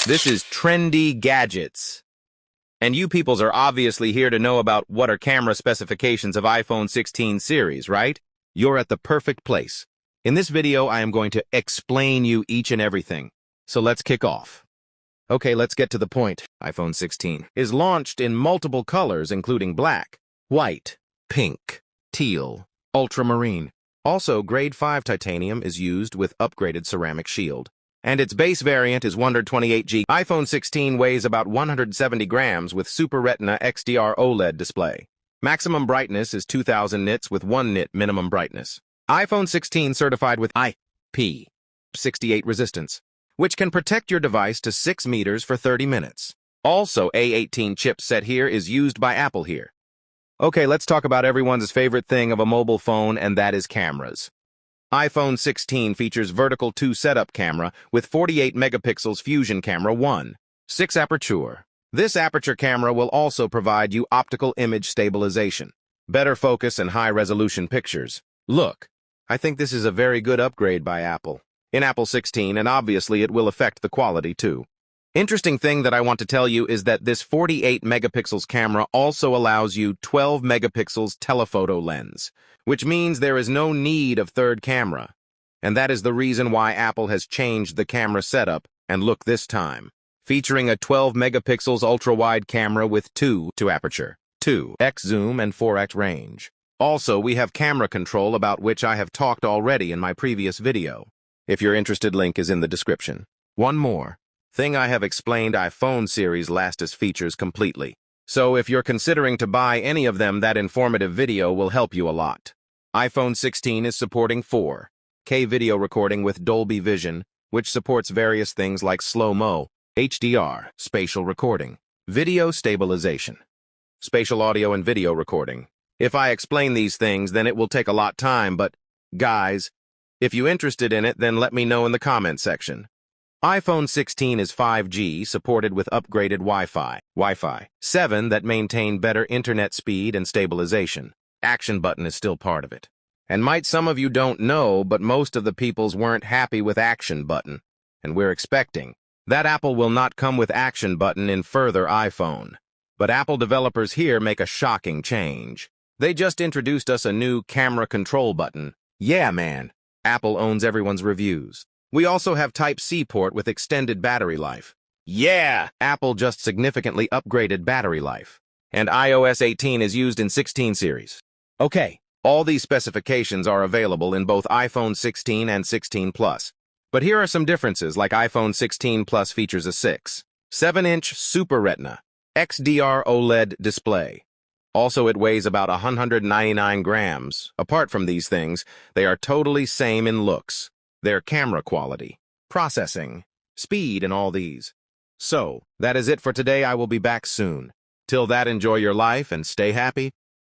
This is Trendy Gadgets. And you peoples are obviously here to know about what are camera specifications of iPhone 16 series, right? You're at the perfect place. In this video, I am going to explain you each and everything. So let's kick off. Okay, let's get to the point. iPhone 16 is launched in multiple colors, including black, white, pink, teal, ultramarine. Also, grade 5 titanium is used with upgraded ceramic shield. And its base variant is 128GB. iPhone 16 weighs about 170 grams with Super Retina XDR OLED display. Maximum brightness is 2000 nits with 1 nit minimum brightness. iPhone 16 certified with IP68 resistance, which can protect your device to 6 meters for 30 minutes. Also, A18 chipset here is used by Apple here. Okay, let's talk about everyone's favorite thing of a mobile phone, and that is cameras. iPhone 16 features vertical 2 setup camera with 48 megapixels fusion camera 1.6 aperture. This aperture camera will also provide you optical image stabilization, better focus, and high-resolution pictures. Look, I think this is a very good upgrade by Apple in Apple 16, and obviously it will affect the quality too. Interesting thing that I want to tell you is that this 48 megapixels camera also allows you 12 megapixels telephoto lens, which means there is no need of third camera. And that is the reason why Apple has changed the camera setup and look this time, featuring a 12 megapixels ultra-wide camera with 2 aperture, 2x zoom, and 4x range. Also, we have camera control, about which I have talked already in my previous video. If you're interested, link is in the description. One more thing, I have explained iPhone series latest features completely. So if you're considering to buy any of them, that informative video will help you a lot. iPhone 16 is supporting 4K video recording with Dolby Vision, which supports various things like slow-mo, HDR, spatial recording, video stabilization, spatial audio and video recording. If I explain these things, then it will take a lot of time, but guys, if you're interested in it, then let me know in the comment section. iPhone 16 is 5G, supported with upgraded Wi-Fi 7 that maintain better internet speed and stabilization. Action button is still part of it. And might some of you don't know, but most of the peoples weren't happy with action button. And we're expecting that Apple will not come with action button in further iPhone. But Apple developers here make a shocking change. They just introduced us a new camera control button. Yeah, man. Apple owns everyone's reviews. We also have Type-C port with extended battery life. Yeah! Apple just significantly upgraded battery life. And iOS 18 is used in 16 series. Okay, all these specifications are available in both iPhone 16 and 16 Plus. But here are some differences, like iPhone 16 Plus features a 6.7-inch Super Retina XDR OLED display. Also, it weighs about 199 grams. Apart from these things, they are totally same in looks. Their camera quality, processing, speed, and all these. So, that is it for today. I will be back soon. Till that, enjoy your life and stay happy.